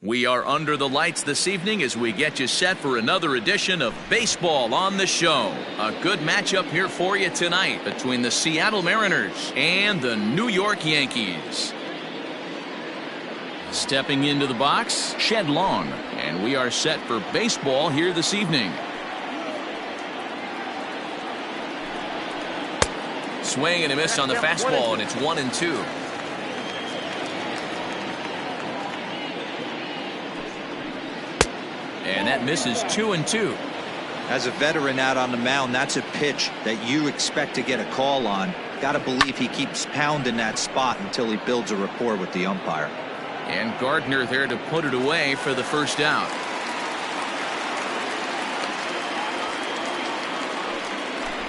We are under the lights this evening as we get you set for another edition of Baseball on the Show. A good matchup here for you tonight between the Seattle Mariners and the New York Yankees. Stepping into the box, Shed Long, and we are set for baseball here this evening. Swing and a miss on the fastball, and it's 1-2. And that misses 2-2. As a veteran out on the mound, that's a pitch that you expect to get a call on. Got to believe he keeps pounding that spot until he builds a rapport with the umpire. And Gardner there to put it away for the first out.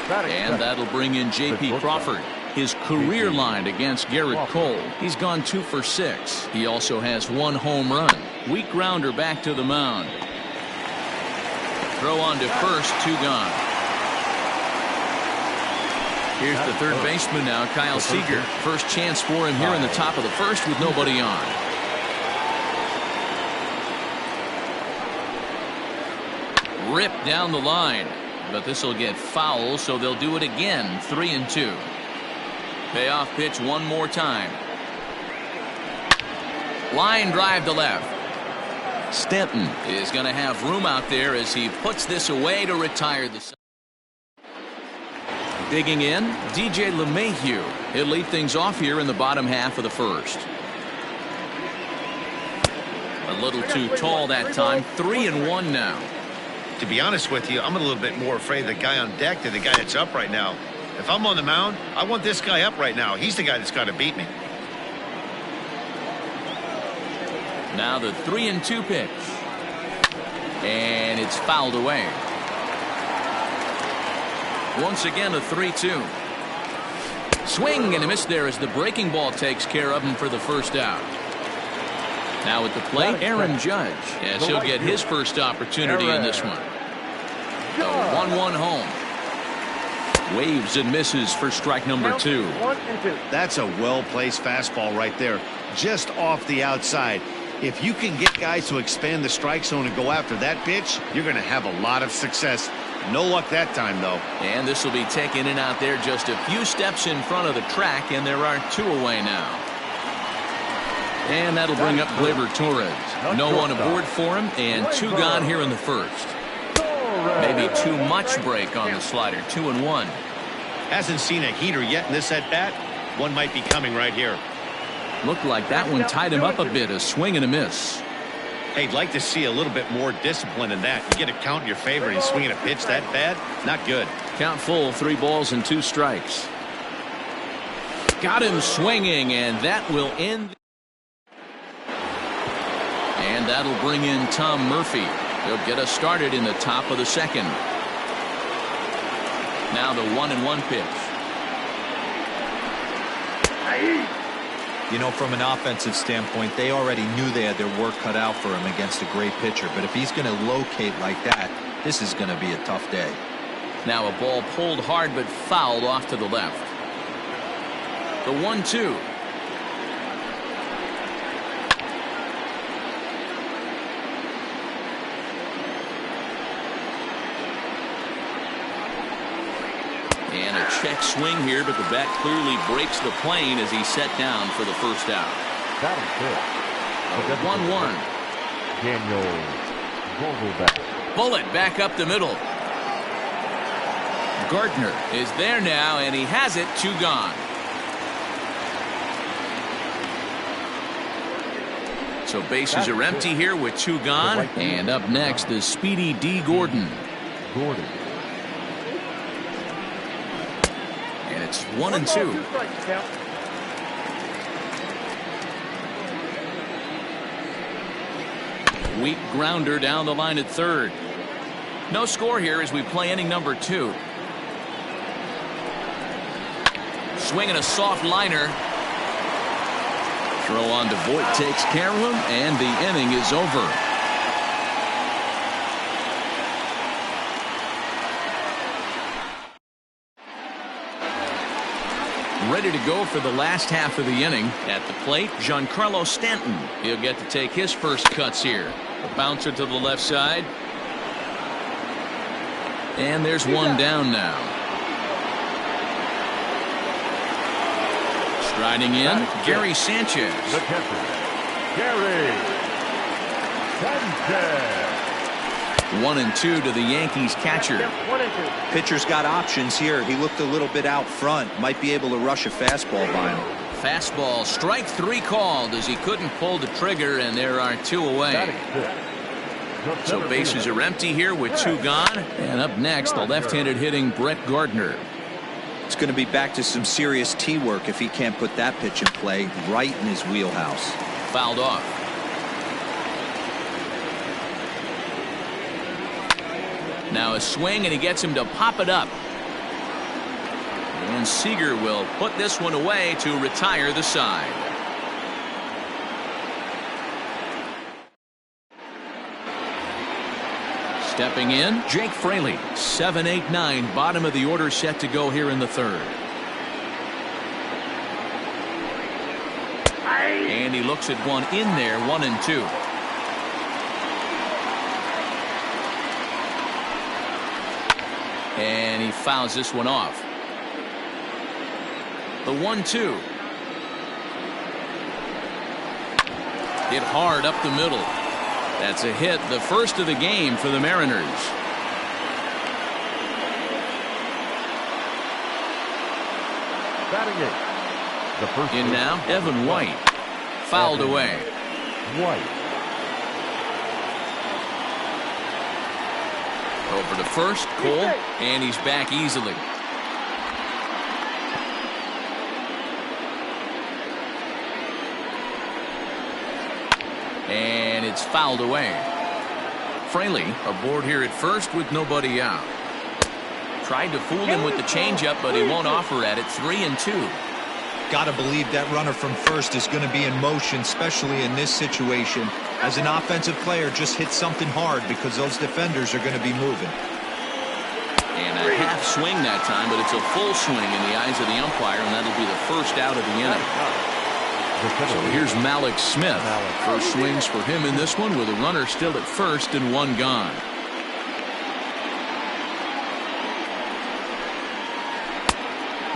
And that'll bring in J.P. Crawford. His career line against Garrett Cole. He's gone 2 for 6. He also has 1 home run. Weak grounder back to the mound. Throw on to first, 2 gone. Here's the third baseman now, Kyle Seager. First chance for him here in the top of the first with nobody on. Ripped down the line, but this will get foul, so they'll do it again. 3-2. Payoff pitch one more time. Line drive to left. Stanton is going to have room out there as he puts this away to retire the. Digging in, DJ LeMahieu. He'll lead things off here in the bottom half of the first. A little too tall that time. 3-1 now. To be honest with you, I'm a little bit more afraid of the guy on deck than the guy that's up right now. If I'm on the mound, I want this guy up right now. He's the guy that's got to beat me. Now the 3-2 pitch. And it's fouled away. Once again a 3-2. Swing and a miss there as the breaking ball takes care of him for the first out. Now at the plate, Aaron Judge, as he'll get his first opportunity in this one. The 1-1 home. Waves and misses for strike number 2. That's a well-placed fastball right there, just off the outside. If you can get guys to expand the strike zone and go after that pitch, you're going to have a lot of success. No luck that time, though. And this will be taken in out there just a few steps in front of the track, and there are 2 away now. And that'll bring up Gleyber Torres. No one aboard for him, and 2 gone here in the first. Maybe too much break on the slider. 2-1. Hasn't seen a heater yet in this at-bat. One might be coming right here. Looked like that one tied him up a bit. A swing and a miss. Hey, I'd like to see a little bit more discipline in that. You get a count in your favor and swinging a pitch that bad, not good. Count full, 3 balls and 2 strikes. Got him swinging, and that will end. And that'll bring in Tom Murphy. He'll get us started in the top of the second. Now the 1-1 pitch. You know, from an offensive standpoint, they already knew they had their work cut out for him against a great pitcher. But if he's going to locate like that, this is going to be a tough day. Now a ball pulled hard but fouled off to the left. The 1-2. And a check swing here, but the bat clearly breaks the plane as he's set down for the first out. That is good. 1-1. Daniel Bullet back up the middle. Gardner is there now, and he has it. 2 gone. So bases are empty here with 2 gone. And up next is Speedy D. Gordon. And it's 1-2. Weak grounder down the line at third. No score here as we play inning number 2. Swinging a soft liner. Throw on to Voit takes care of him, and the inning is over. Ready to go for the last half of the inning. At the plate, Giancarlo Stanton. He'll get to take his first cuts here. A bouncer to the left side. And there's one down now. Striding in, Gary Sanchez. The catcher, Gary Sanchez. 1-2 to the Yankees catcher. Pitcher's got options here. He looked a little bit out front. Might be able to rush a fastball by him. Fastball, strike 3 called as he couldn't pull the trigger, and there are 2 away. So bases are empty here with 2 gone. And up next, the left-handed hitting Brett Gardner. It's going to be back to some serious tee work if he can't put that pitch in play right in his wheelhouse. Fouled off. Now a swing, and he gets him to pop it up. And Seager will put this one away to retire the side. Stepping in, Jake Fraley. 7-8-9, bottom of the order set to go here in the third. And he looks at one in there, 1-2. And he fouls this one off. The 1-2. Hit hard up the middle. That's a hit, the first of the game for the Mariners. Batting it. The first In now, Evan White. Fouled away. White. Over to first, Cole, and he's back easily. And it's fouled away. Fraley aboard here at first with nobody out. Tried to fool him with the changeup, but he won't offer at it. 3-2. Got to believe that runner from first is going to be in motion, especially in this situation. As an offensive player, just hit something hard because those defenders are going to be moving. And a half swing that time, but it's a full swing in the eyes of the umpire, and that'll be the first out of the inning. So here's Malik Smith. First swings for him in this one with a runner still at first and 1 gone.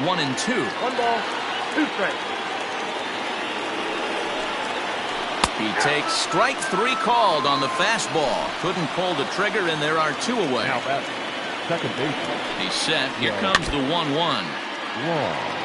One and 2. 1 ball, 2 strikes. He takes strike 3 called on the fastball. Couldn't pull the trigger, and there are 2 away. Now back. Second baseman. He's set. Here comes the 1-1. Wrong.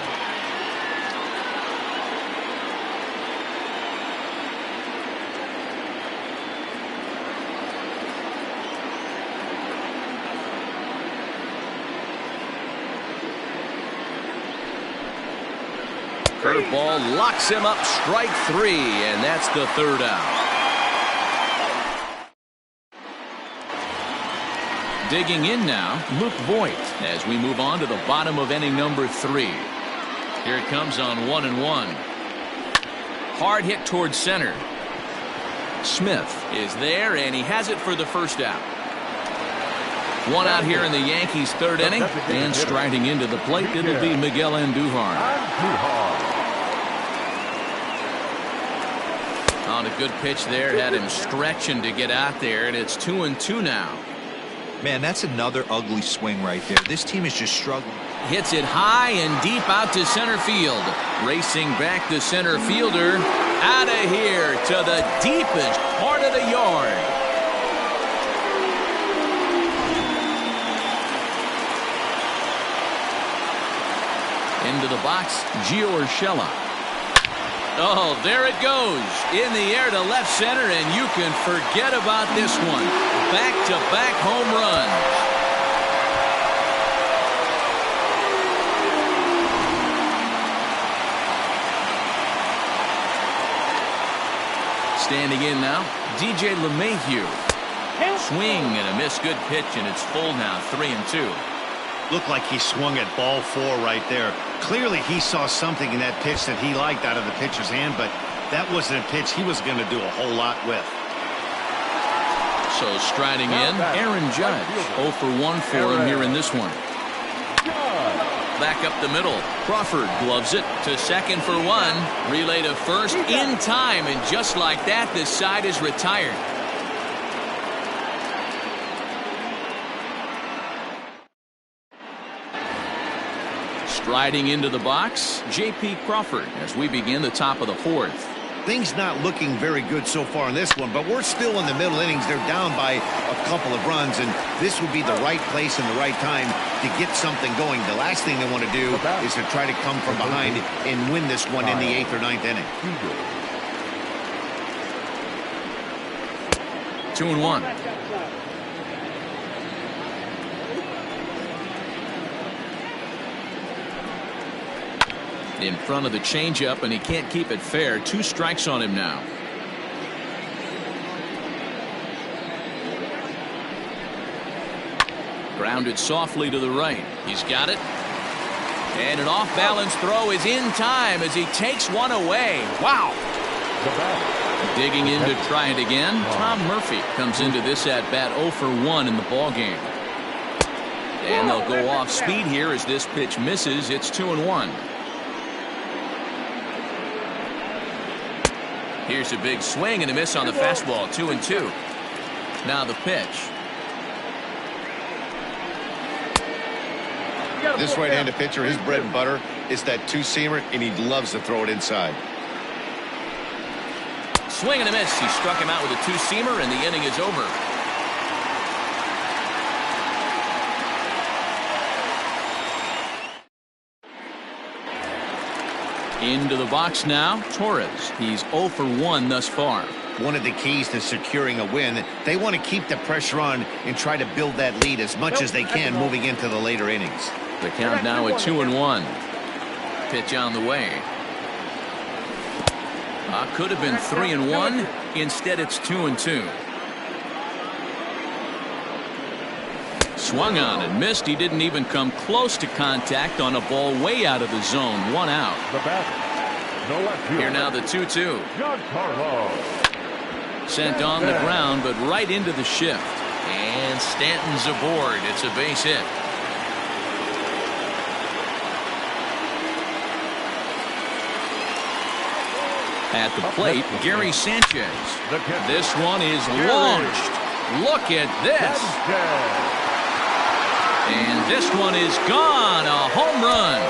Curveball locks him up, strike 3, and that's the 3rd out. Digging in now, Luke Voit, as we move on to the bottom of inning number 3. Here it comes on 1-1. Hard hit towards center. Smith is there, and he has it for the first out. 1 out here in the Yankees' 3rd inning, and striding into the plate, it'll be Miguel Andujar. On a good pitch there, had him stretching to get out there, and it's 2-2 now. Man, that's another ugly swing right there. This team is just struggling. Hits it high and deep out to center field. Racing back the center fielder. Out of here to the deepest part of the yard. Into the box, Gio Urshela. Oh, there it goes. In the air to left center, and you can forget about this one. Back-to-back home runs. Standing in now, DJ LeMahieu. Swing and a miss. Good pitch, and it's full now, 3-2. Looked like he swung at ball 4 right there. Clearly he saw something in that pitch that he liked out of the pitcher's hand, but that wasn't a pitch he was going to do a whole lot with. So striding in, Aaron Judge. 0 for 1 for him here in this one. Back up the middle. Crawford gloves it to second for 1. Relay to first in time, and just like that, this side is retired. Striding into the box, J.P. Crawford as we begin the top of the 4th. Things not looking very good so far in this one, but we're still in the middle innings. They're down by a couple of runs, and this would be the right place and the right time to get something going. The last thing they want to do is to try to come from behind and win this one in the 8th or 9th inning. 2-1. In front of the changeup, and he can't keep it fair. 2 strikes on him now. Grounded softly to the right. He's got it. And an off-balance throw is in time as he takes one away. Wow. Digging in to try it again. Tom Murphy comes into this at-bat 0 for 1 in the ballgame. And they'll go off speed here as this pitch misses. It's 2-1. Here's a big swing and a miss on the fastball. 2-2. Now the pitch. This right-handed pitcher, his bread and butter is that two-seamer, and he loves to throw it inside. Swing and a miss. He struck him out with a two-seamer, and the inning is over. Into the box now, Torres. He's 0 for 1 thus far. One of the keys to securing a win, they want to keep the pressure on and try to build that lead as much as they can moving into the later innings. The count now at 2-1. Pitch on the way. Could have been 3-1. Instead, it's 2-2. Swung on and missed. He didn't even come close to contact on a ball way out of the zone. 1 out. Here now the 2-2. Sent on the ground, but right into the shift. And Stanton's aboard. It's a base hit. At the plate, Gary Sanchez. This one is launched. Look at this. And this one is gone. A home run.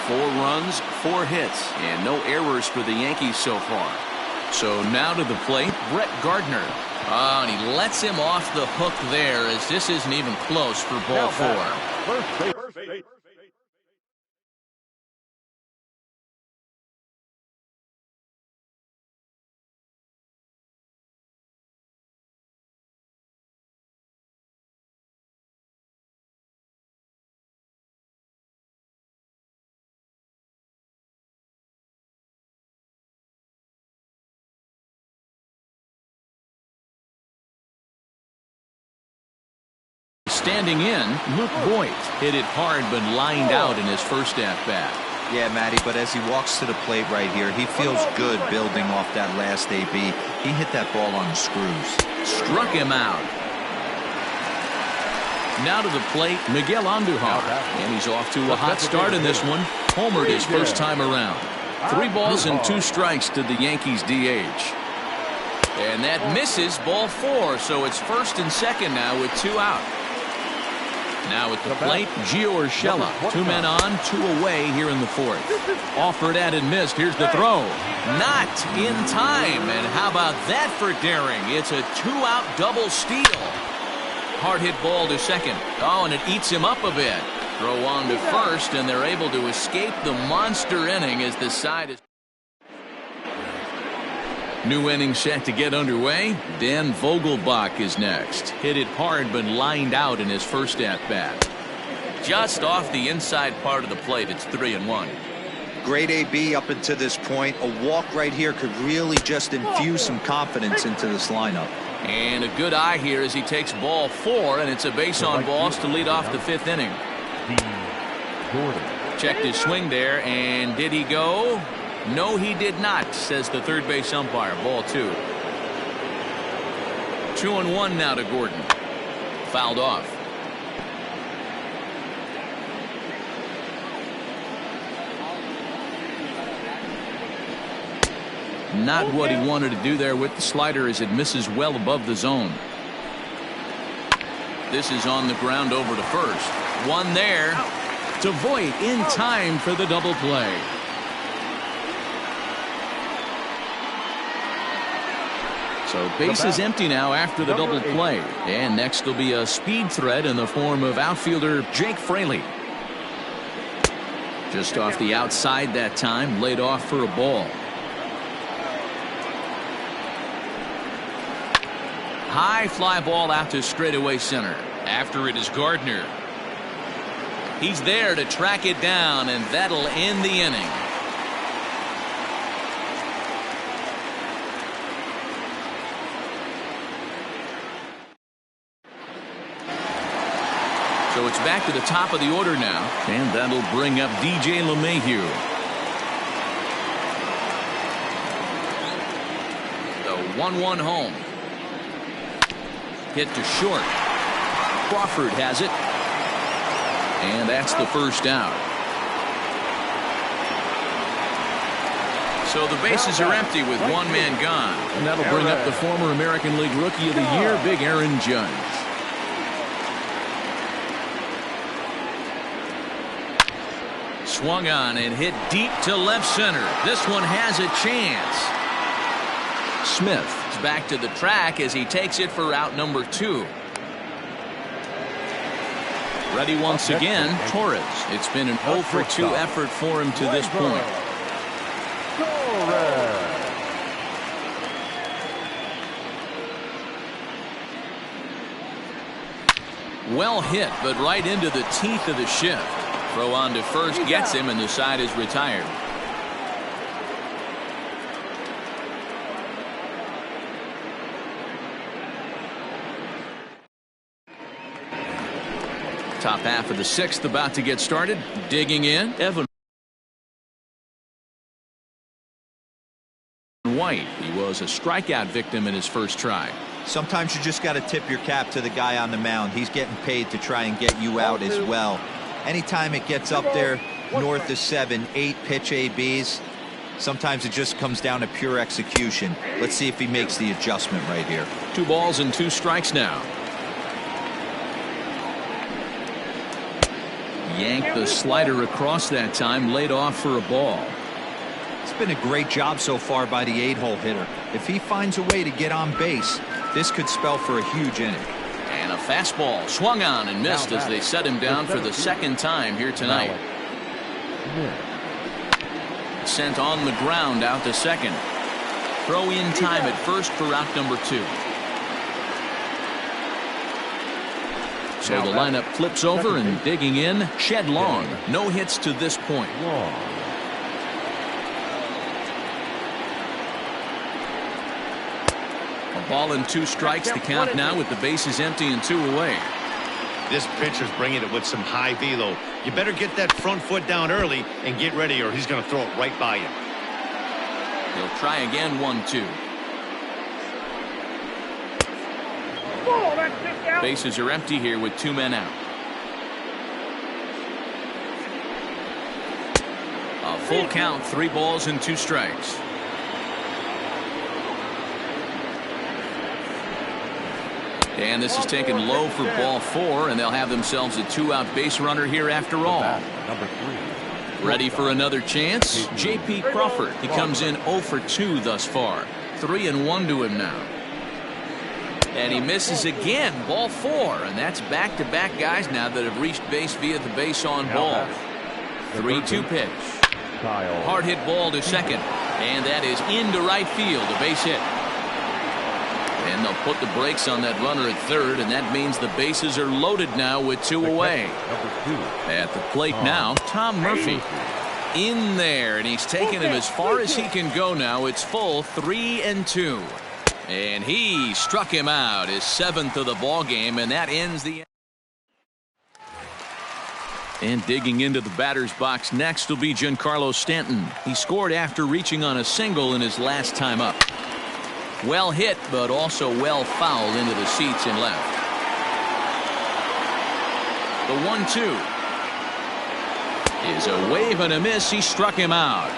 Four runs, 4 hits, and no errors for the Yankees so far. So now to the plate, Brett Gardner. And he lets him off the hook there as this isn't even close for ball 4. Standing in, Luke Voigt hit it hard but lined out in his first at-bat. Yeah, Matty, but as he walks to the plate right here, he feels good building off that last AB. He hit that ball on the screws. Struck him out. Now to the plate, Miguel Andujar. And he's off to a hot start in this one. Homered his first time around. 3 balls and 2 strikes to the Yankees DH. And that misses, ball 4, so it's first and second now with 2 out. Now at the plate, Gio Urshela. 2 men on, 2 away here in the 4th. Offered at and missed. Here's the throw. Not in time. And how about that for daring? It's a 2-out double steal. Hard hit ball to second. Oh, and it eats him up a bit. Throw on to first, and they're able to escape the monster inning as the side is. New inning set to get underway. Dan Vogelbach is next. Hit it hard but lined out in his first at-bat. Just off the inside part of the plate. It's 3-1. Great AB up until this point. A walk right here could really just infuse some confidence into this lineup. And a good eye here as he takes ball 4, and it's a base on balls to lead off the 5th inning. Checked his swing there, and did he go? No, he did not, says the third base umpire. Ball 2. 2-1 now to Gordon. Fouled off. Not what he wanted to do there with the slider as it misses well above the zone. This is on the ground over to first. One there to Voit in time for the double play. So base is empty now after the double play. And next will be a speed threat in the form of outfielder Jake Fraley. Just off the outside that time, laid off for a ball. High fly ball out to straightaway center. After it is Gardner. He's there to track it down, and that'll end the inning. So it's back to the top of the order now, and that'll bring up DJ LeMahieu. The 1-1 home. Hit to short. Crawford has it. And that's the first out. So the bases are empty with 1 man gone. And that'll bring up the former American League Rookie of the Year, Big Aaron Judge. Swung on and hit deep to left center. This one has a chance. Smith is back to the track as he takes it for out number 2. Ready once again, Torres. It's been an 0 for 2 effort for him to this point. Well hit, but right into the teeth of the shift. Throw on to first gets him, and the side is retired. Top half of the 6th about to get started. Digging in, Evan White. He was a strikeout victim in his first try. Sometimes you just got to tip your cap to the guy on the mound. He's getting paid to try and get you out as well. Anytime it gets up there north of 7, 8 pitch ABs, sometimes it just comes down to pure execution. Let's see if he makes the adjustment right here. 2 balls and 2 strikes now. Yanked the slider across that time, laid off for a ball. It's been a great job so far by the 8-hole hitter. If he finds a way to get on base, this could spell for a huge inning. And a fastball swung on and missed as they set him down for the 2nd time here tonight. Sent on the ground out to second. Throw in time at first for out number 2. So the lineup flips over, and digging in, Shed Long. No hits to this point. A ball and 2 strikes. The count now with the bases empty and 2 away. This pitcher's bringing it with some high velo. You better get that front foot down early and get ready, or he's going to throw it right by you. He'll try again. 1-2. Bases are empty here with 2 men out. A full count, 3 balls and 2 strikes. And this is taken low for ball 4, and they'll have themselves a 2-out base runner here after all. Number 3. Ready for another chance? J.P. Crawford. He comes in 0 for 2 thus far. 3-1 to him now. And he misses again, ball 4, and that's back-to-back guys now that have reached base via the base on ball. 3-2 pitch. Hard hit ball to second, and that is into right field, a base hit. And they'll put the brakes on that runner at third, and that means the bases are loaded now with 2 away. At the plate now, Tom Murphy. In there, and he's taken him as far as he can go now. It's full 3-2. And he struck him out, his 7th of the ball game, and that ends the. And digging into the batter's box next will be Giancarlo Stanton. He scored after reaching on a single in his last time up. Well hit, but also well fouled into the seats and left. The 1-2 is a wave and a miss. He struck him out.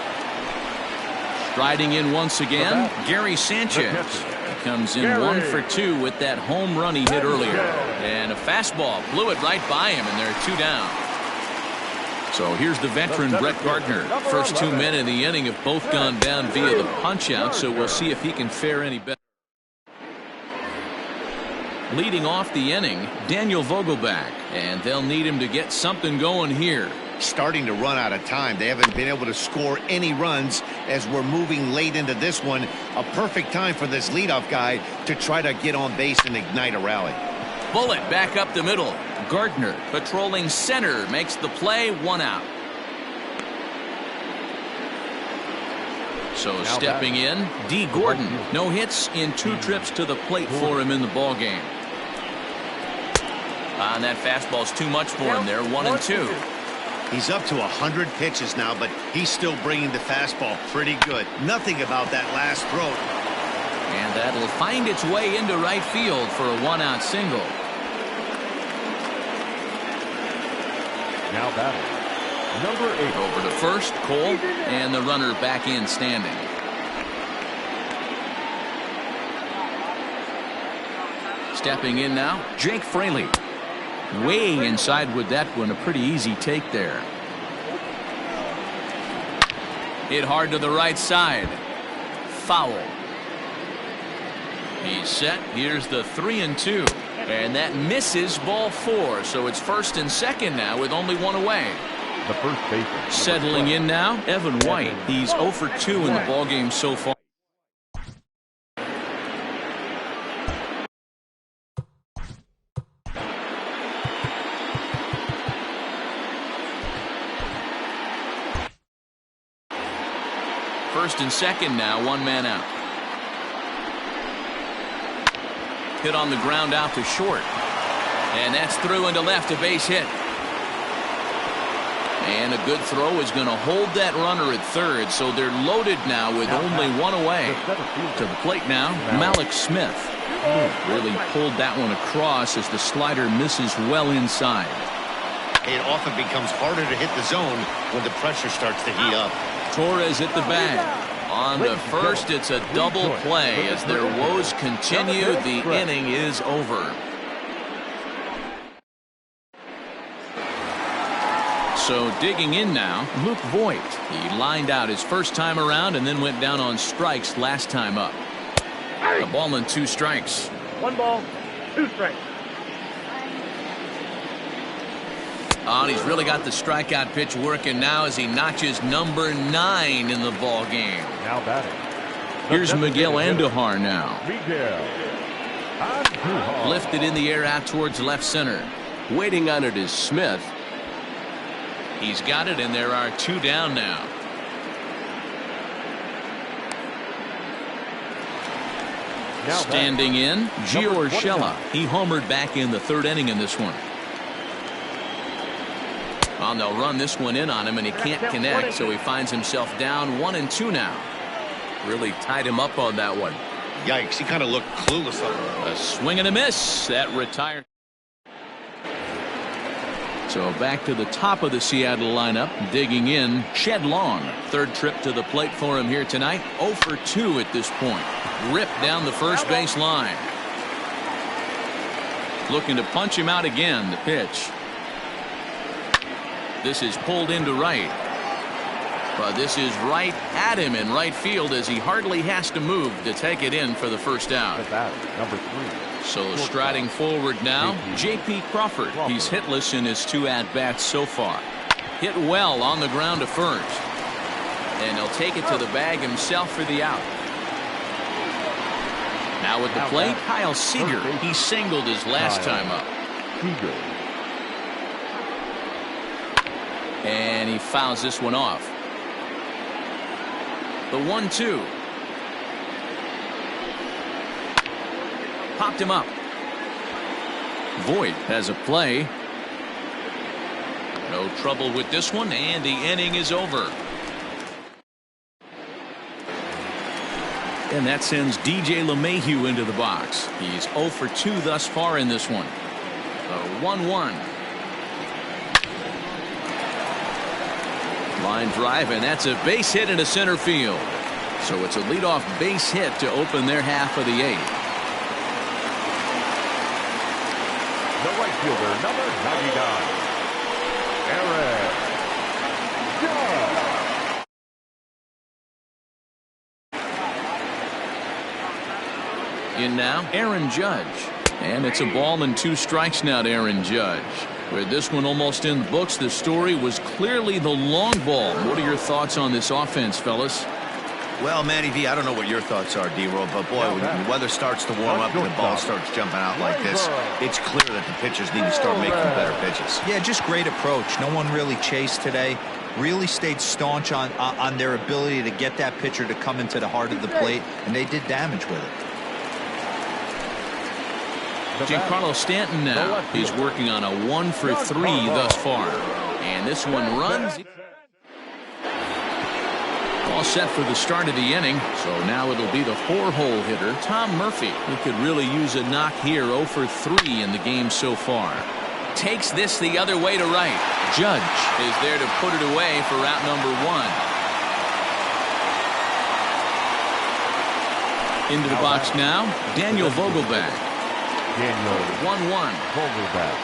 Striding in once again, Gary Sanchez. Comes in 1 for 2 with that home run he hit earlier. And a fastball blew it right by him, and they're 2 down. So here's the veteran Brett Gardner. First 2 men in the inning have both gone down via the punch-out, so we'll see if he can fare any better. Leading off the inning, Daniel Vogelbach, and they'll need him to get something going here. Starting to run out of time. They haven't been able to score any runs as we're moving late into this one. A perfect time for this leadoff guy to try to get on base and ignite a rally. Bullet back up the middle. Gardner patrolling center makes the play, 1 out. So stepping in, D. Gordon. No hits in 2 trips to the plate for him in the ball game. And that fastball's too much for him there, 1-2. He's up to 100 pitches now, but he's still bringing the fastball pretty good. Nothing about that last throw. And that'll find its way into right field for a 1-out single. Now batting, number 8. Over to first, Cole, and the runner back in standing. Stepping in now, Jake Fraley. Way inside with that one, a pretty easy take there. Hit hard to the right side. Foul. He's set. Here's the 3-2. And that misses ball 4. So it's first and second now with only 1 away. The first baseman. Settling in now, Evan White. He's 0 for 2 in the ballgame so far. First and second now, 1 man out. Hit on the ground out to short. And that's through into left, a base hit. And a good throw is going to hold that runner at third, so they're loaded now with only 1 away. To the plate now, Malik Smith. Really pulled that one across as the slider misses well inside. It often becomes harder to hit the zone when the pressure starts to heat up. Torres at the bag. On the first, it's a double play. As their woes continue, the inning is over. So digging in now, Luke Voigt. He lined out his first time around and then went down on strikes last time up. A ball and 2 strikes. 1 ball, 2 strikes. Oh, and he's really got the strikeout pitch working now as he notches number 9 in the ball game. Now batting. Here's Miguel Andujar now. Miguel Andujar. Lifted in the air out towards left center. Waiting on it is Smith. He's got it, and there are 2 down now. Standing in, Gio Urshela. He homered back in the 3rd inning in this one. And they'll run this one in on him, and he can't connect, so he finds himself down 1-2 now. Really tied him up on that one. Yikes, he kind of looked clueless. A swing and a miss. That retired. So back to the top of the Seattle lineup, digging in, Shed Long. 3rd trip to the plate for him here tonight. 0 for 2 at this point. Ripped down the first base line. Looking to punch him out again. The pitch. This is pulled into right. But this is right at him in right field as he hardly has to move to take it in for the first out. Number 3. So striding forward now, J.P. Crawford. He's hitless in his 2 at-bats so far. Hit well on the ground to first. And he'll take it to the bag himself for the out. Now at the plate, Kyle Seager. He singled his last time up. And he fouls this one off. The 1-2. Popped him up. Voit has a play. No trouble with this one, and the inning is over. And that sends DJ LeMahieu into the box. He's 0 for 2 thus far in this one. A 1-1. Line drive, and that's a base hit into center field. So it's a leadoff base hit to open their half of the 8th. The right fielder, number 99, Aaron Judge. In now, Aaron Judge. And it's a ball and 2 strikes now to Aaron Judge. With this one almost in the books, the story was clearly the long ball. What are your thoughts on this offense, fellas? Well, Matty V, I don't know what your thoughts are, D-Roll, but boy, when the weather starts to warm up and the ball starts jumping out like this, it's clear that the pitchers need to start making better pitches. Yeah, just great approach. No one really chased today. Really stayed staunch on their ability to get that pitcher to come into the heart of the plate, and they did damage with it. Giancarlo Stanton now. He's working on a 1 for 3 thus far. And this one runs. All set for the start of the inning. So now it'll be the 4-hole hitter, Tom Murphy. He could really use a knock here. 0 for 3 in the game so far. Takes this the other way to right. Judge is there to put it away for route number 1. Into the box now, Daniel Vogelbach. 1-1. Vogelbach.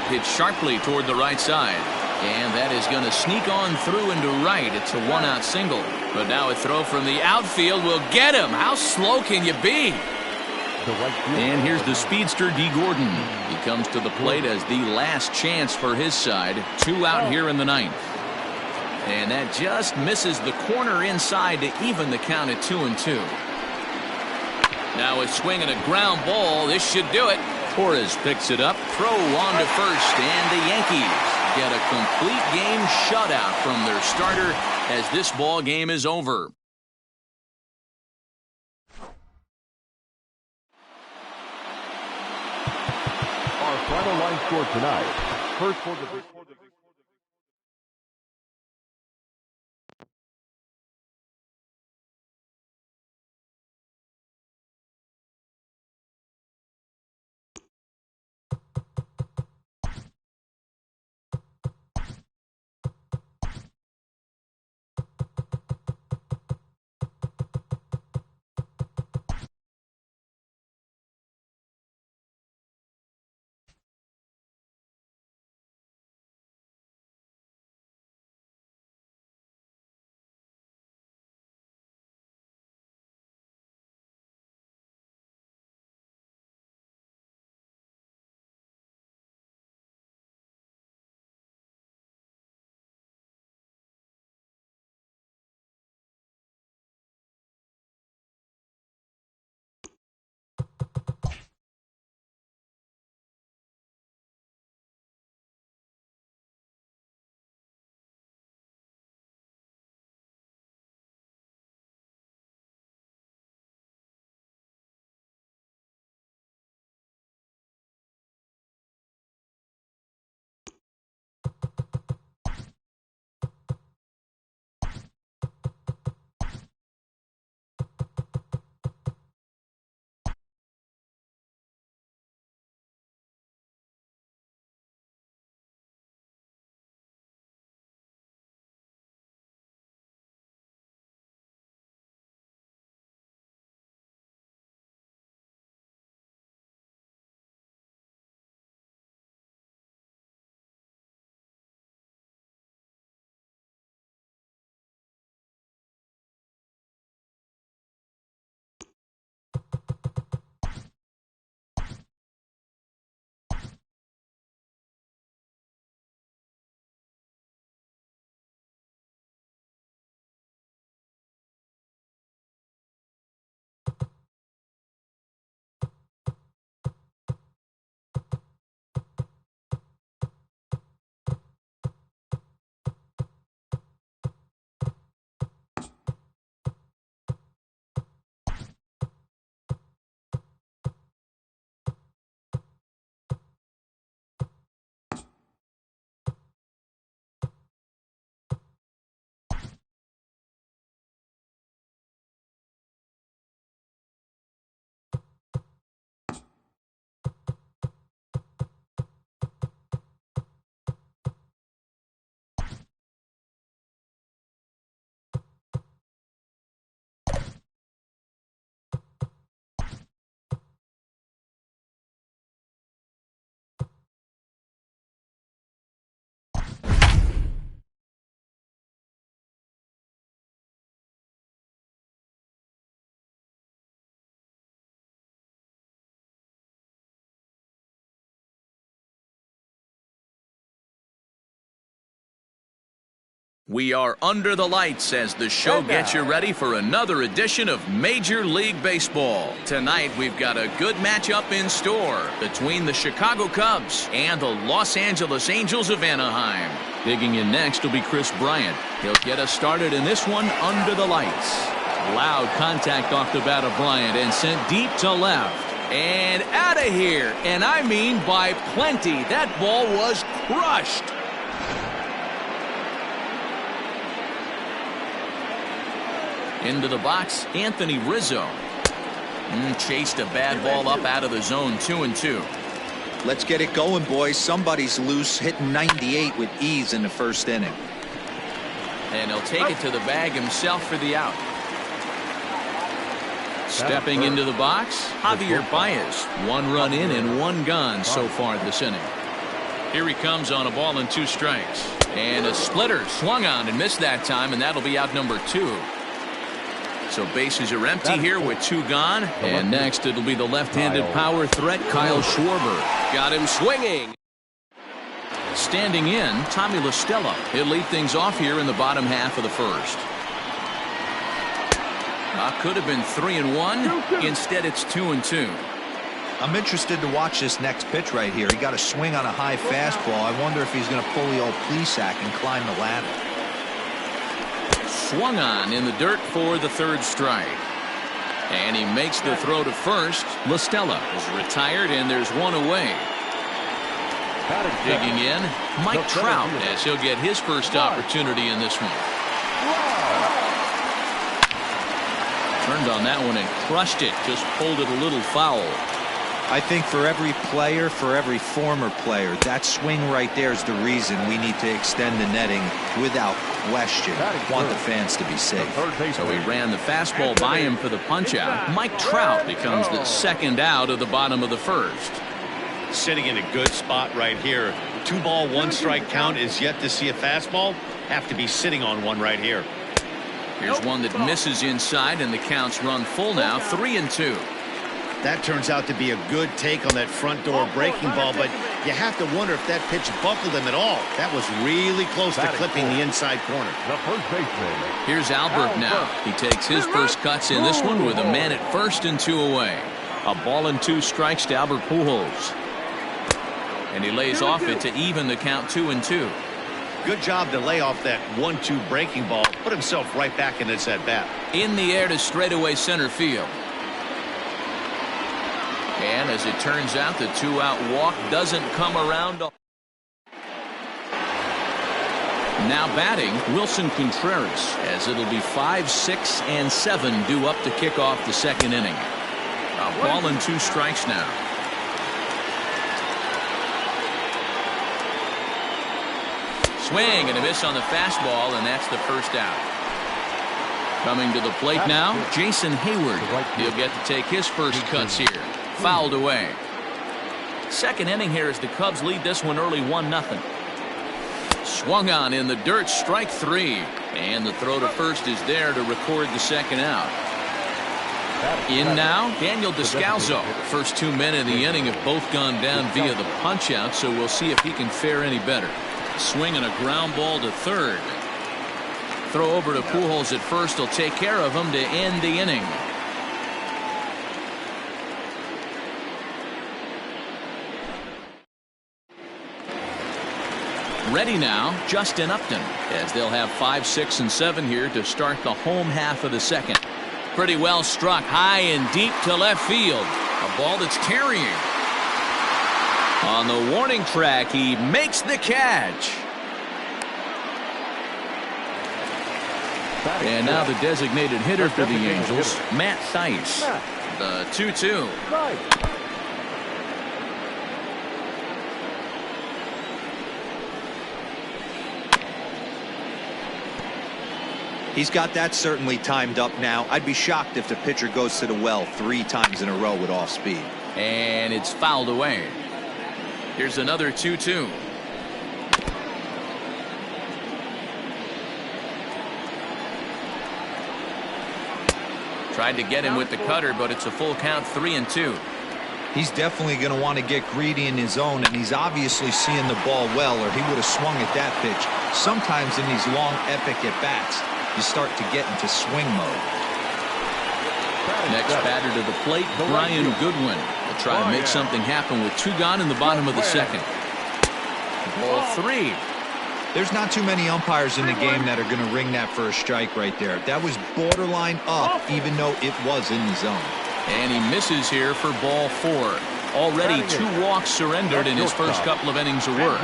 Hit sharply toward the right side. And that is going to sneak on through into right. It's a 1-out single. But now a throw from the outfield will get him. How slow can you be? And here's the speedster, D. Gordon. He comes to the plate as the last chance for his side. 2 out here in the 9th. And that just misses the corner inside to even the count at 2-2. Now a swing and a ground ball. This should do it. Torres picks it up. Throw on to first. And the Yankees get a complete game shutout from their starter as this ball game is over. Our final line score tonight. First for the We are under the lights as the show gets you ready for another edition of Major League Baseball. Tonight, we've got a good matchup in store between the Chicago Cubs and the Los Angeles Angels of Anaheim. Digging in next will be Chris Bryant. He'll get us started in this one under the lights. Loud contact off the bat of Bryant and sent deep to left. And out of here. And I mean by plenty. That ball was crushed. Into the box, Anthony Rizzo. Chased a bad ball up out of the zone, 2-2. Let's get it going, boys. Somebody's loose, hitting 98 with ease in the first inning. And he'll take it to the bag himself for the out. Stepping into the box, Javier Baez. 1 run in and 1 gone so far this inning. Here he comes on a ball and 2 strikes. And a splitter swung on and missed that time, and that'll be out number 2. So bases are empty here with 2 gone. And next it'll be the left-handed power threat, Kyle Schwarber. Got him swinging. Standing in, Tommy La Stella. He'll lead things off here in the bottom half of the first. Could have been 3-1. Instead, it's 2-2. I'm interested to watch this next pitch right here. He got a swing on a high fastball. I wonder if he's going to pull the old Plesac and climb the ladder. Swung on in the dirt for the 3rd strike. And he makes the throw to first. La Stella is retired, and there's 1 away. Digging in, Mike Trout, as he'll get his first opportunity in this one. Turned on that one and crushed it. Just pulled it a little foul. I think for every player, for every former player, that swing right there is the reason we need to extend the netting without question. Want the fans to be safe. So he ran the fastball by him for the punch-out. Mike Trout becomes the 2nd out of the bottom of the first. Sitting in a good spot right here. 2 ball, 1 strike count is yet to see a fastball. Have to be sitting on one right here. Here's one that misses inside, and the count's run full now, 3-2. That turns out to be a good take on that front door breaking ball, but you have to wonder if that pitch buckled him at all. That was really close to clipping the inside corner. Here's Albert now. He takes his first cuts in this one with a man at first and 2 away. A ball and 2 strikes to Albert Pujols. And he lays off it to even the count, 2-2. Good job to lay off that 1-2 breaking ball. Put himself right back in this at bat. In the air to straightaway center field. And as it turns out, the 2-out walk doesn't come around. Now batting, Wilson Contreras, as it'll be 5, 6, and 7 due up to kick off the 2nd inning. A ball and 2 strikes now. Swing and a miss on the fastball, and that's the 1st out. Coming to the plate now, Jason Hayward. He'll get to take his first cuts here. Fouled away. 2nd inning here as the Cubs lead this one early 1-0. Swung on in the dirt, strike 3. And the throw to first is there to record the 2nd out. In now, Daniel Descalso. The first 2 men in the inning have both gone down via the punch-out, so we'll see if he can fare any better. Swing and a ground ball to 3rd. Throw over to Pujols at first. He'll take care of him to end the inning. Ready now, Justin Upton, as they'll have 5, 6, and 7 here to start the home half of the 2nd. Pretty well struck high and deep to left field. A ball that's carrying. On the warning track, he makes the catch. And now the designated hitter for the Angels, Matt Thaiss. The 2-2. He's got that certainly timed up now. I'd be shocked if the pitcher goes to the well 3 times in a row with off speed. And it's fouled away. Here's another 2-2. Tried to get him with the cutter, but it's a full count, 3-2. He's definitely going to want to get greedy in his zone, and he's obviously seeing the ball well, or he would have swung at that pitch. Sometimes in these long, epic at-bats, you start to get into swing mode. Next batter to the plate, Brian Goodwin. Will try to make something happen with 2 gone in the bottom of the second. Ball 3. There's not too many umpires in the game that are going to ring that for a strike right there. That was borderline up, even though it was in the zone. And he misses here for ball 4. Already 2 walks surrendered in his first couple of innings of work.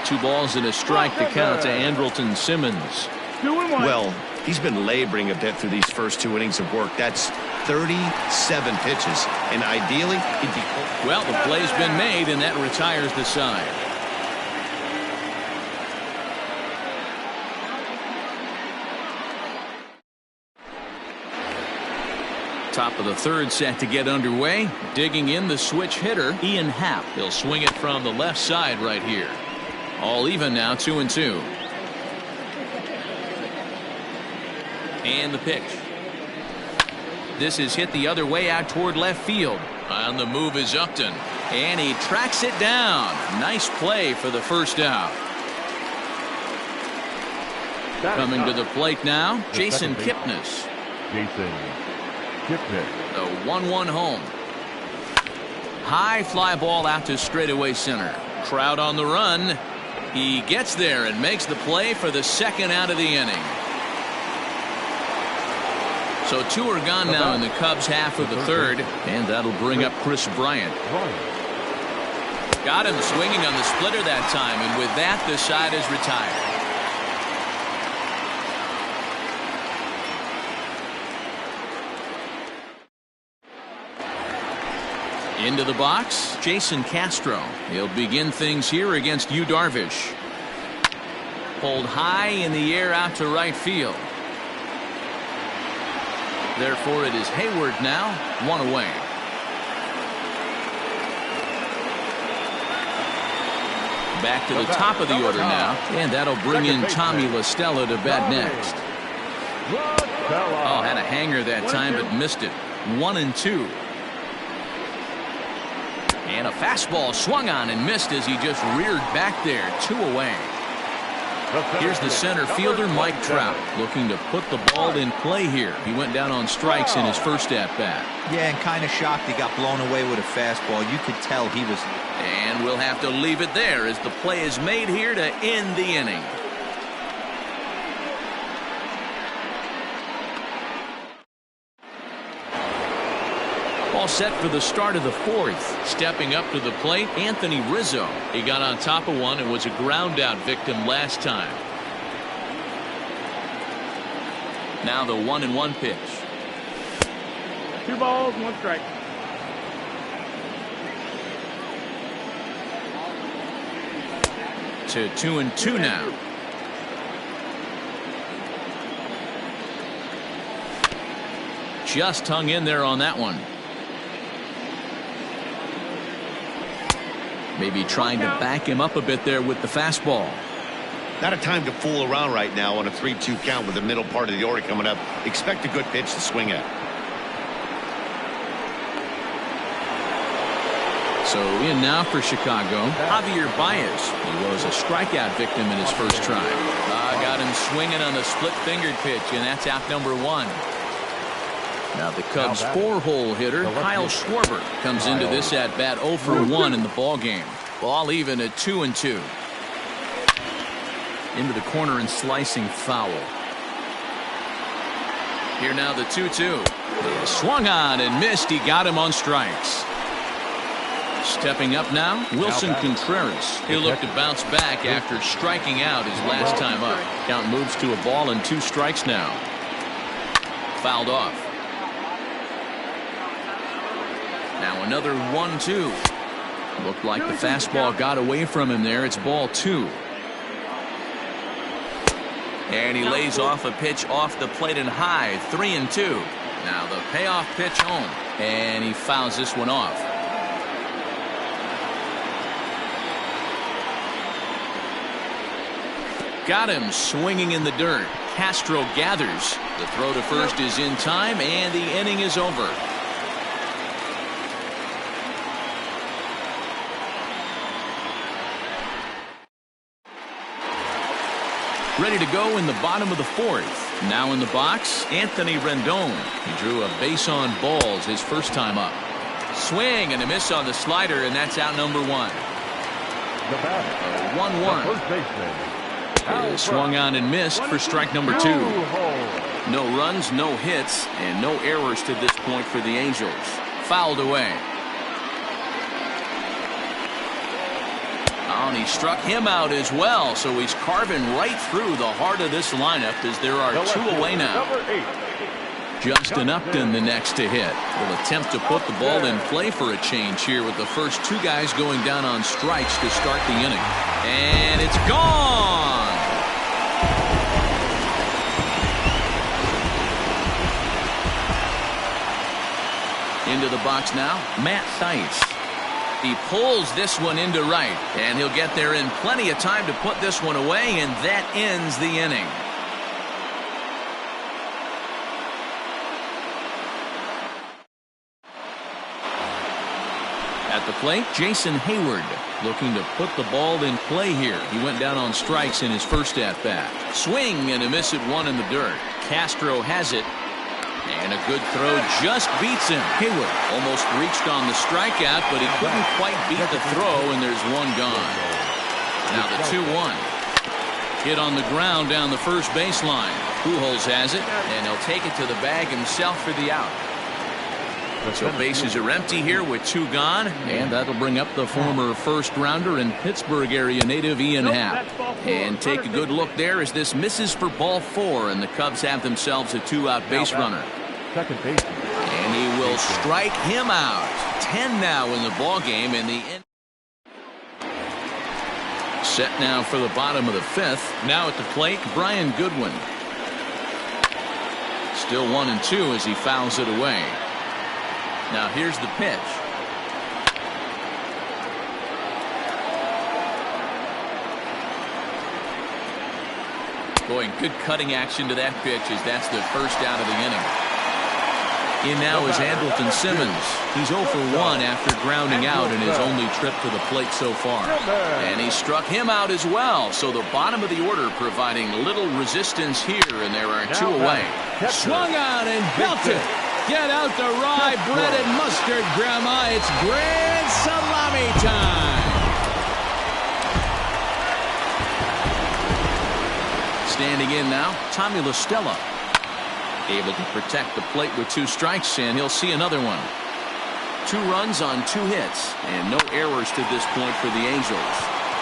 2 balls and a strike to count to Andrelton Simmons. Well, he's been laboring a bit through these first 2 innings of work. That's 37 pitches, and ideally he'd be... Well, the play's been made, and that retires the side. Top of the 3rd set to get underway. Digging in the switch hitter, Ian Happ. He'll swing it from the left side right here. All even now, 2-2. And the pitch. This is hit the other way out toward left field. On the move is Upton. And he tracks it down. Nice play for the first out. Coming to the plate now, Jason Kipnis. The 1-1 home. High fly ball out to straightaway center. Crowd on the run. He gets there and makes the play for the second out of the inning. So 2 are gone now in the Cubs' half of the 3rd, and that'll bring up Chris Bryant. Got him swinging on the splitter that time, and with that, the side is retired. Into the box, Jason Castro. He'll begin things here against Yu Darvish. Pulled high in the air out to right field. Therefore, it is Hayward now, 1 away. Back to the top of the order now, and that'll bring in Tommy La Stella to bat next. Oh, had a hanger that time, but missed it. 1-2. And a fastball swung on and missed as he just reared back there. 2 away. Here's the center fielder, Mike Trout, looking to put the ball in play here. He went down on strikes in his first at-bat. Yeah, and kind of shocked he got blown away with a fastball. You could tell he was... And we'll have to leave it there as the play is made here to end the inning. All set for the start of the 4th. Stepping up to the plate, Anthony Rizzo. He got on top of one and was a ground out victim last time. Now the 1-1 pitch. 2 balls, 1 strike. To 2-2 now. Just hung in there on that one. Maybe trying to back him up a bit there with the fastball. Not a time to fool around right now on a 3-2 count with the middle part of the order coming up. Expect a good pitch to swing at. So in now for Chicago, Javier Baez. He was a strikeout victim in his first try. Got him swinging on the split-fingered pitch, and that's out number 1. Now the Cubs' 4-hole hitter, Kyle Schwarber, comes into this at-bat 0 for 1 in the ballgame. Ball even at 2-2. Into the corner and slicing foul. Here now the 2-2. Swung on and missed. He got him on strikes. Stepping up now, Wilson Contreras. He'll look to bounce back after striking out his last time up. Count moves to a ball and 2 strikes now. Fouled off. Now another 1-2. Looked like the fastball got away from him there. It's ball 2. And he lays off a pitch off the plate and high. 3-2. Now the payoff pitch home. And he fouls this one off. Got him swinging in the dirt. Castro gathers. The throw to first is in time, and the inning is over. Ready to go in the bottom of the fourth. Now in the box, Anthony Rendon. He drew a base on balls his first time up. Swing and a miss on the slider, and that's out number one. The batter, 1-1. the first baseman. It is swung on and missed for strike number two. No runs, no hits, and no errors to this point for the Angels. Fouled away. Oh, and he struck him out as well, so he's carving right through the heart of this lineup as there are two away now. Justin Upton the next to hit. Will attempt to put the ball in play for a change here with the first two guys going down on strikes to start the inning. And it's gone! Into the box now, Matt Theis. He pulls this one into right, and he'll get there in plenty of time to put this one away, and that ends the inning. At the plate, Jason Hayward looking to put the ball in play here. He went down on strikes in his first at-bat. Swing and a miss at one in the dirt. Castro has it. And a good throw just beats him. Hayward almost reached on the strikeout, but he couldn't quite beat the throw, and there's one gone. Now the 2-1. Hit on the ground down the first baseline. Pujols has it, and he'll take it to the bag himself for the out. So bases are empty here with two gone, and that'll bring up the former first-rounder and Pittsburgh area native Ian Happ. And take a good look there as this misses for ball four, and the Cubs have themselves a two-out base runner. Second baseman. And he will strike him out. 10 now in the ball game, and the set now for the bottom of the fifth. Now at the plate, Brian Goodwin. Still 1-2 as he fouls it away. Now here's the pitch. Boy, good cutting action to that pitch as that's the first out of the inning. In now is Andrelton Simmons. He's 0 for 1 after grounding out in his only trip to the plate so far. And he struck him out as well. So the bottom of the order providing little resistance here, and there are two away. Swung on and belted. Get out the rye bread and mustard, Grandma. It's grand salami time. Standing in now, Tommy La Stella. Able to protect the plate with two strikes, and he'll see another one. 2 runs on 2 hits, and no errors to this point for the Angels.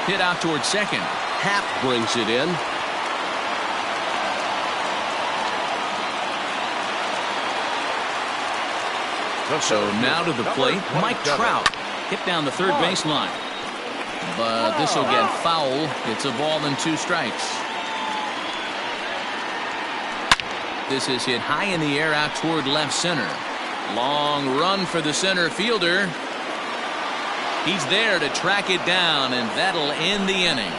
Hit out towards second. Happ brings it in. So now to the plate, Mike Trout. Hit down the third baseline. But this will get foul. It's a ball and 2 strikes. This is hit high in the air out toward left center. Long run for the center fielder. He's there to track it down, and that'll end the inning.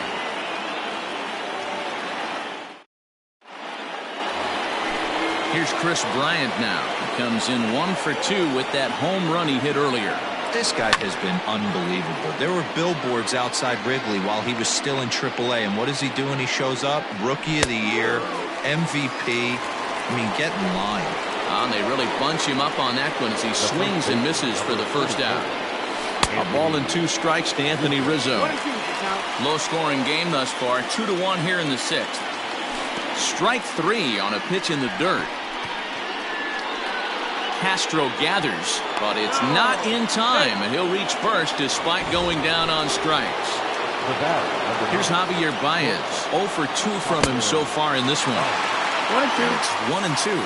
Here's Chris Bryant now. He comes in 1 for 2 with that home run he hit earlier. This guy has been unbelievable. There were billboards outside Wrigley while he was still in AAA, and what does he do when he shows up? Rookie of the Year, MVP. I mean, get in line. And they really bunch him up on that one as he swings and misses for the first out. A ball and 2 strikes to Anthony Rizzo. Low-scoring game thus far. 2-1 here in the 6th. Strike 3 on a pitch in the dirt. Castro gathers, but it's not in time, and he'll reach first despite going down on strikes. Here's Javier Baez. 0 for 2 from him so far in this one. 1-2.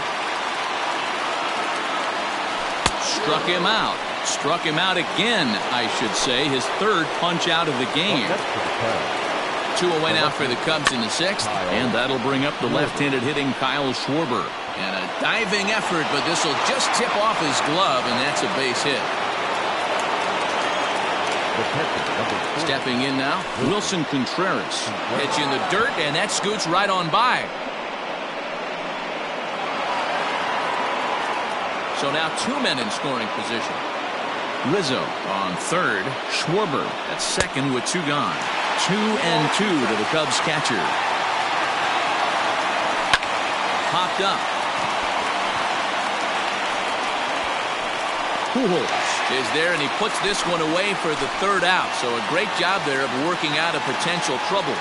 Struck him out. Struck him out again, I should say. His 3rd punch out of the game. 2 away now for the Cubs in the 6th, and that'll bring up the left-handed hitting Kyle Schwarber. And a diving effort, but this will just tip off his glove, and that's a base hit. Stepping in now, Wilson Contreras. Pitch in the dirt, and that scoots right on by. So now 2 men in scoring position. Rizzo on third. Schwarber at second with 2 gone. 2-2 to the Cubs catcher. Popped up. Pujols is there, and he puts this one away for the third out. So a great job there of working out of potential trouble.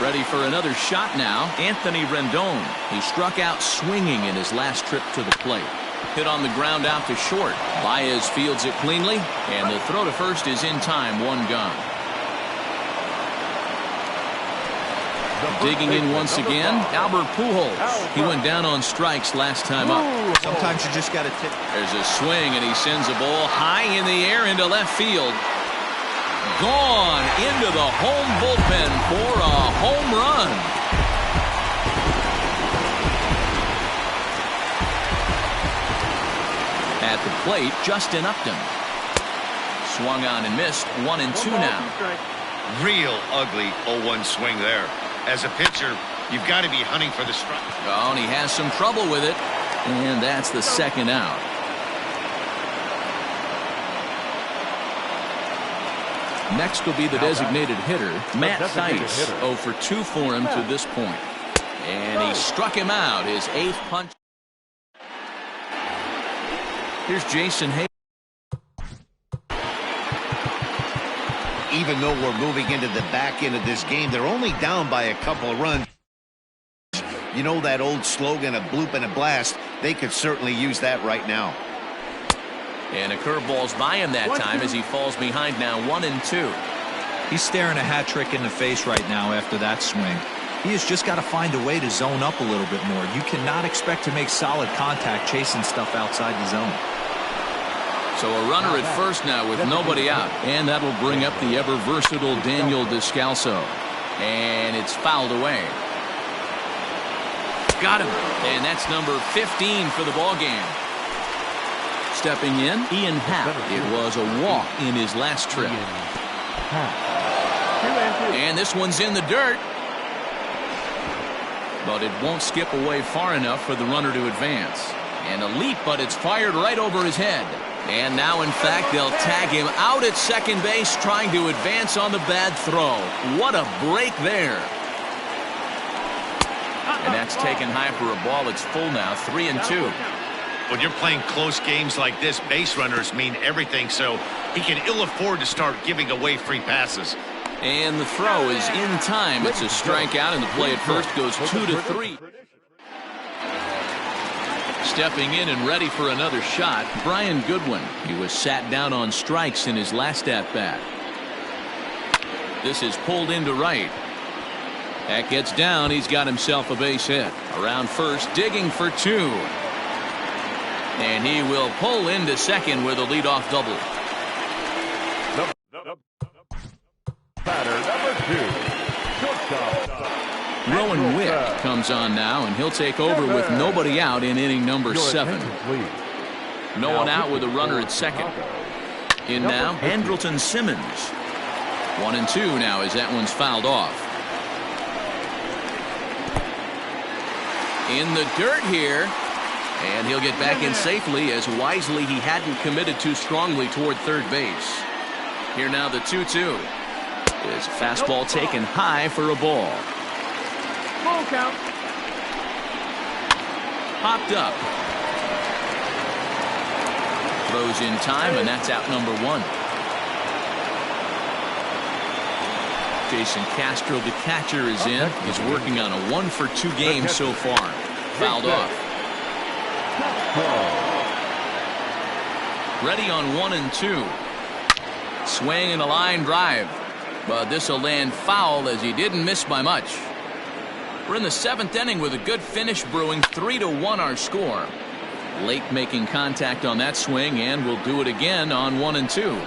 Ready for another shot now, Anthony Rendon. He struck out swinging in his last trip to the plate. Hit on the ground out to short. Baez fields it cleanly, and the throw to first is in time, one gone. Digging in once again, Albert Pujols. He went down on strikes last time up. Sometimes you just got to tip. There's a swing, and he sends a ball high in the air into left field. Gone into the home bullpen for a home run. At the plate, Justin Upton. Swung on and missed. 1-2 now. Real ugly 0-1 swing there. As a pitcher, you've got to be hunting for the strike. Oh, and he has some trouble with it. And that's the second out. Next will be the designated hitter, Matt Thaiss. 0 for 2 for him to this point. And he struck him out, his 8th punch. Here's Jason Hay. Even though we're moving into the back end of this game, they're only down by a couple of runs. You know that old slogan, a bloop and a blast? They could certainly use that right now. And a curveball's by him that time as he falls behind now 1-2. He's staring a hat trick in the face right now after that swing. He has just got to find a way to zone up a little bit more. You cannot expect to make solid contact chasing stuff outside the zone. So a runner at first now with nobody out. And that'll bring up the ever-versatile Daniel Descalso. And it's fouled away. Got him. And that's number 15 for the ballgame. Stepping in, Ian Happ. It was a walk in his last trip. And this one's in the dirt. But it won't skip away far enough for the runner to advance. And a leap, but it's fired right over his head. And now, in fact, they'll tag him out at second base, trying to advance on the bad throw. What a break there. And that's taken high for a ball. It's full now, 3-2. When you're playing close games like this, base runners mean everything, so he can ill afford to start giving away free passes. And the throw is in time. It's a strikeout, and the play at first goes 2-3. Stepping in and ready for another shot, Brian Goodwin. He was sat down on strikes in his last at-bat. This is pulled into right. That gets down. He's got himself a base hit. Around first, digging for 2. And he will pull into second with a leadoff double. Batter number 2, shortstop. Rowan Wick comes on now, and he'll take over with nobody out in inning number 7. No one out with a runner at second. In now, Andrelton Simmons. 1-2 now as that one's fouled off. In the dirt here. And he'll get back in safely as wisely he hadn't committed too strongly toward third base. Here now the 2-2. Is fastball taken high for a ball. Full count. Popped up. Throws in time, and that's out number 1. Jason Castro, the catcher, is in. He's working on a 1-for-2 game so far. Fouled off. Ready on 1-2. Swing and a line drive. But this will land foul as he didn't miss by much. We're in the 7th inning with a good finish brewing. 3-1 our score. Late making contact on that swing, and we'll do it again on 1-2.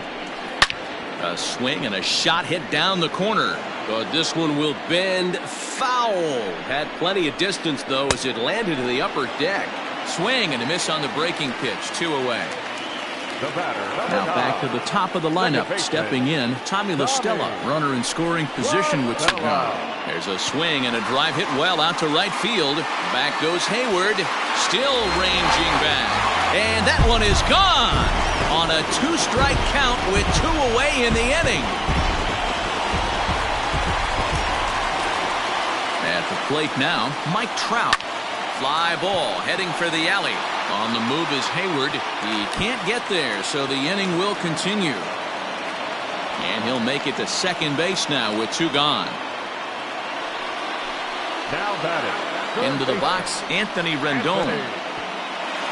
A swing and a shot hit down the corner. But this one will bend foul. Had plenty of distance, though, as it landed in the upper deck. Swing and a miss on the breaking pitch. 2 away. Now back to the top of the lineup. Stepping in, Tommy La Stella, runner in scoring position with cigar. There's a swing and a drive hit well out to right field. Back goes Hayward, still ranging back. And that one is gone on a 2-strike count with 2 away in the inning. At the plate now, Mike Trout. Fly ball heading for the alley. On the move is Hayward. He can't get there, so the inning will continue. And he'll make it to second base now with 2 gone. Now batting. Into the box, Anthony Rendon.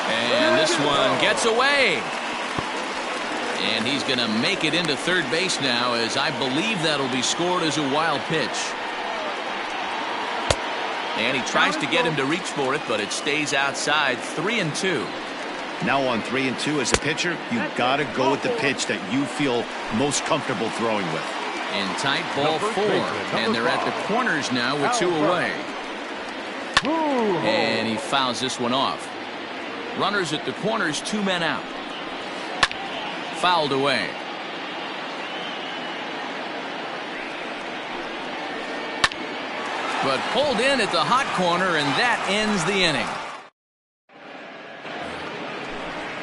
And this one gets away. And he's going to make it into third base now, as I believe that'll be scored as a wild pitch. And he tries to get him to reach for it, but it stays outside. 3-2. Now on 3-2 as a pitcher, you've got to go with the pitch that you feel most comfortable throwing with. In tight, ball 4. And they're at the corners now with 2 away. And he fouls this one off. Runners at the corners, 2 men out. Fouled away. But pulled in at the hot corner, and that ends the inning.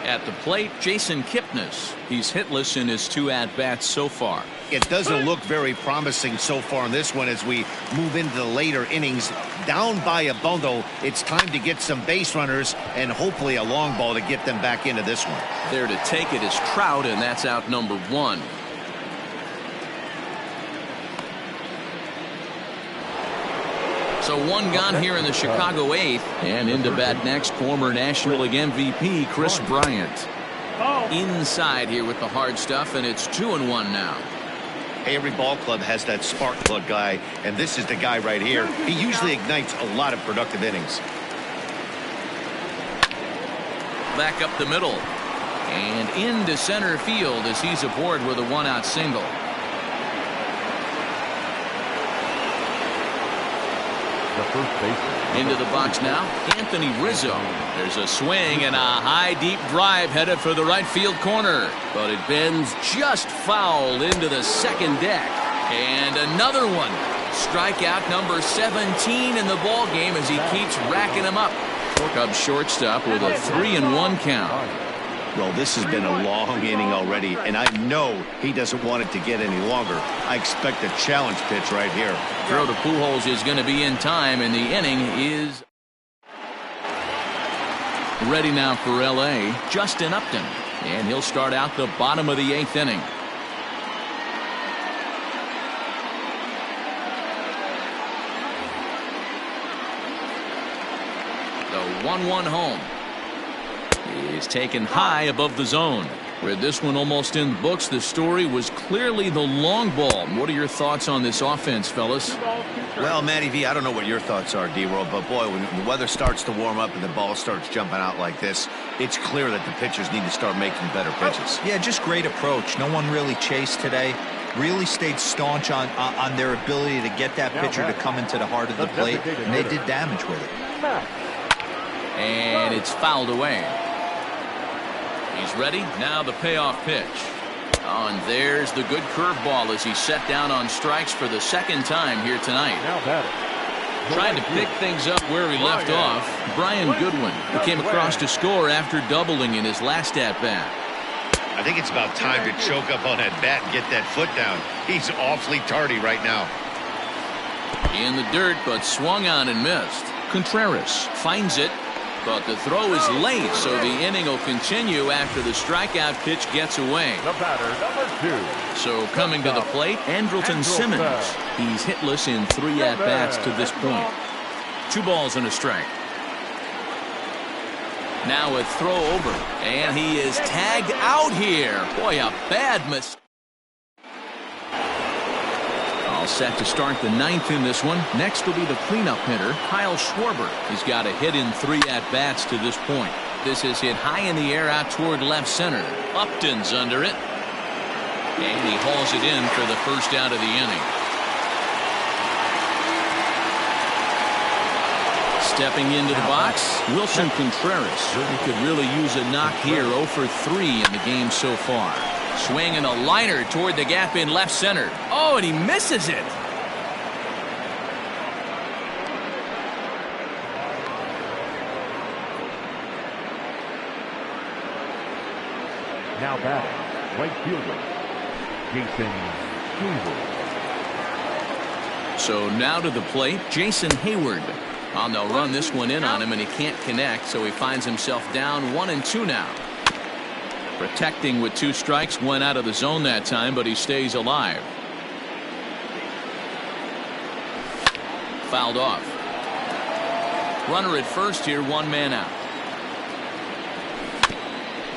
At the plate, Jason Kipnis. He's hitless in his 2 at-bats so far. It doesn't look very promising so far in this one as we move into the later innings. Down by a bundle, it's time to get some base runners and hopefully a long ball to get them back into this one. There to take it is Trout, and that's out number 1. So 1 gone here in the Chicago 8th. And into bat next, former National League MVP Chris Bryant. Inside here with the hard stuff, and it's 2-1 now. Every ball club has that spark plug guy, and this is the guy right here. He usually ignites a lot of productive innings. Back up the middle. And into center field as he's aboard with a 1-out single. The first baseman. Into the box now, Anthony Rizzo. There's a swing and a high deep drive headed for the right field corner, but it bends just foul into the second deck. And another one. Strikeout number 17 in the ball game as he keeps racking them up. Cubs shortstop with a 3-1 count. Well, this has been a long inning already, and I know he doesn't want it to get any longer. I expect a challenge pitch right here. Throw to Pujols is going to be in time, and the inning is ready now for L.A. Justin Upton, and he'll start out the bottom of the 8th inning. The 1-1 home is taken high above the zone. With this one almost in the books, the story was clearly the long ball. What are your thoughts on this offense, fellas? Well, Matty V, I don't know what your thoughts are, D-Roll, but boy, when the weather starts to warm up and the ball starts jumping out like this, it's clear that the pitchers need to start making better pitches. Yeah, just great approach. No one really chased today. Really stayed staunch on their ability to get that pitcher to come into the heart of the plate, and they did damage with it. And it's fouled away. He's ready. Now the payoff pitch. Oh, and there's the good curveball as he's set down on strikes for the second time here tonight. Now batting. Trying to pick things up where he left off. Brian Goodwin, who came across to score after doubling in his last at-bat. I think it's about time to choke up on that bat and get that foot down. He's awfully tardy right now. In the dirt, but swung on and missed. Contreras finds it, but the throw is late, so the inning will continue after the strikeout pitch gets away. The batter, number 2. So coming to the plate, Andrelton Simmons. He's hitless in 3 at-bats to this point. 2 balls and a strike. Now a throw over, and he is tagged out here. Boy, a bad mistake. All set to start the 9th in this one. Next will be the cleanup hitter, Kyle Schwarber. He's got a hit in 3 at-bats to this point. This is hit high in the air out toward left center. Upton's under it. And he hauls it in for the first out of the inning. Stepping into the box, Wilson Contreras. He could really use a knock here. 0 for 3 in the game so far. Swinging a liner toward the gap in left center. Oh, and he misses it. Now batting, right fielder, Jason Ikillswitchezz. So now to the plate, Jason Hayward. They'll run this one in on him, and he can't connect, so he finds himself down 1-2 now. Protecting with 2 strikes, went out of the zone that time, but he stays alive. Fouled off. Runner at first here, 1 man out.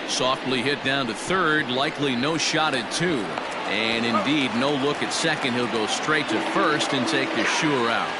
Softly hit down to third, likely no shot at 2. And indeed, no look at second. He'll go straight to first and take the sure out.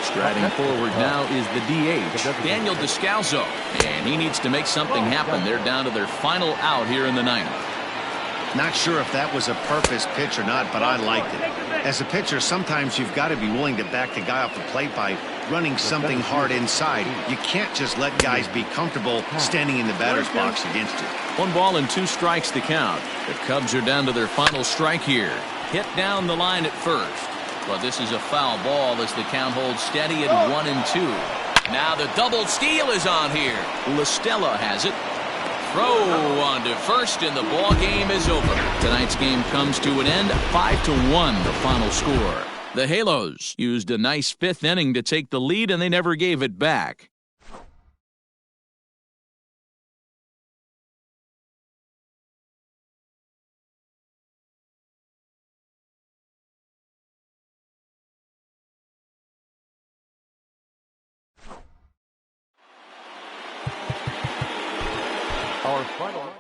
Striding forward now is the DH, Daniel Descalzo. And he needs to make something happen. They're down to their final out here in the 9th. Not sure if that was a purpose pitch or not, but I liked it. As a pitcher, sometimes you've got to be willing to back the guy off the plate by running something hard inside. You can't just let guys be comfortable standing in the batter's box against you. 1 ball and 2 strikes to count. The Cubs are down to their final strike here. Hit down the line at first. But this is a foul ball as the count holds steady at 1-2. Now the double steal is on here. LaStella has it. Throw on to first, and the ball game is over. Tonight's game comes to an end, 5-1 the final score. The Halos used a nice 5th inning to take the lead, and they never gave it back. Our final.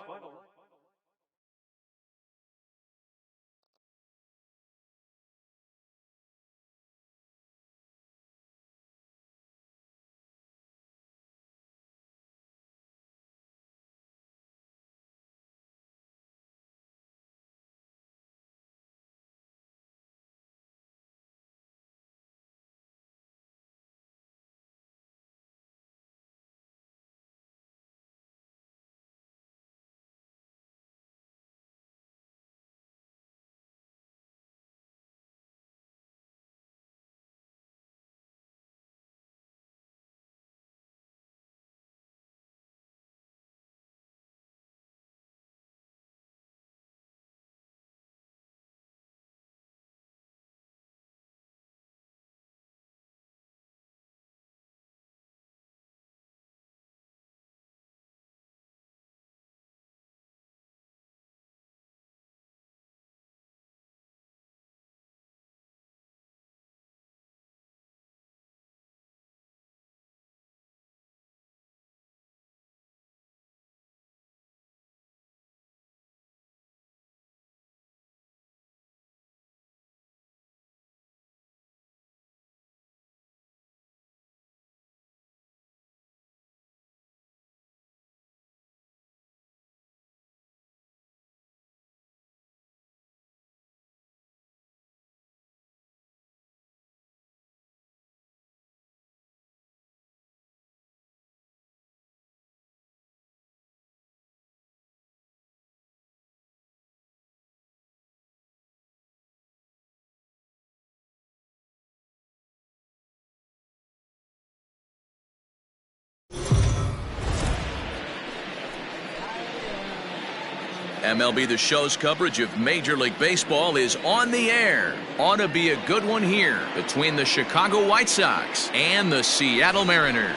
MLB The Show's coverage of Major League Baseball is on the air. Ought to be a good one here between the Chicago White Sox and the Seattle Mariners.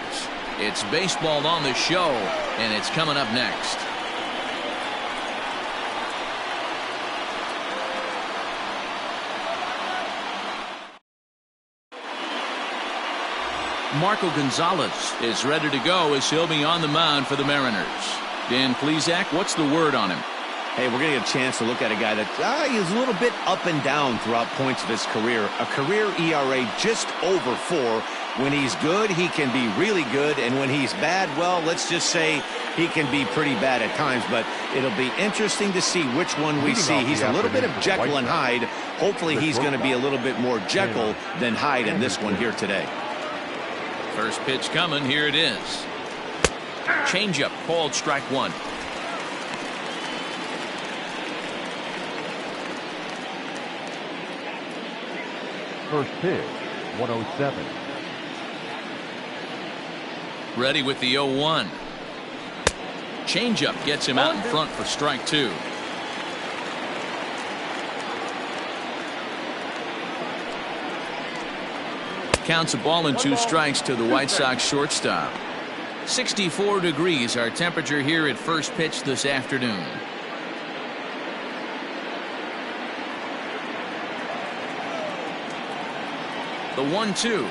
It's baseball on the show, and it's coming up next. Marco Gonzalez is ready to go as he'll be on the mound for the Mariners. Dan Plesac, what's the word on him? Hey, we're going to get a chance to look at a guy that is a little bit up and down throughout points of his career. A career ERA just over 4. When he's good, he can be really good. And when he's bad, well, let's just say he can be pretty bad at times. But it'll be interesting to see which one we see. He's a little bit of Jekyll and Hyde. Hopefully he's going to be a little bit more Jekyll than Hyde in this one here today. First pitch coming. Here it is. Changeup called strike 1. First pitch, 107. Ready with the 0-1. Changeup gets him out in front for strike 2. Counts a ball and 2 strikes to the White Sox shortstop. 64 degrees our temperature here at first pitch this afternoon. The 1-2.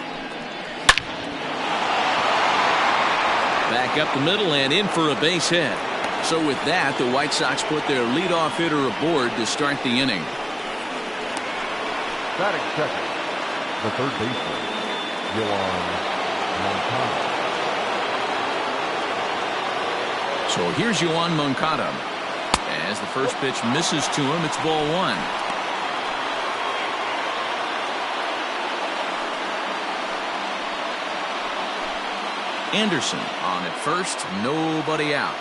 Back up the middle and in for a base hit. So with that, the White Sox put their leadoff hitter aboard to start the inning. Batting second, the third baseman, Moncada. So here's Yoan Moncada. As the first pitch misses to him, it's ball 1. Anderson on at first, nobody out.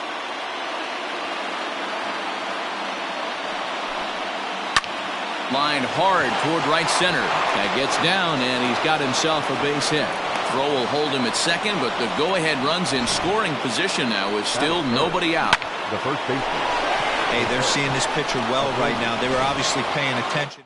Line hard toward right center. That gets down, and he's got himself a base hit. Throw will hold him at second, but the go-ahead run's in scoring position now with still nobody out. The first baseman. Hey, they're seeing this pitcher well right now. They were obviously paying attention.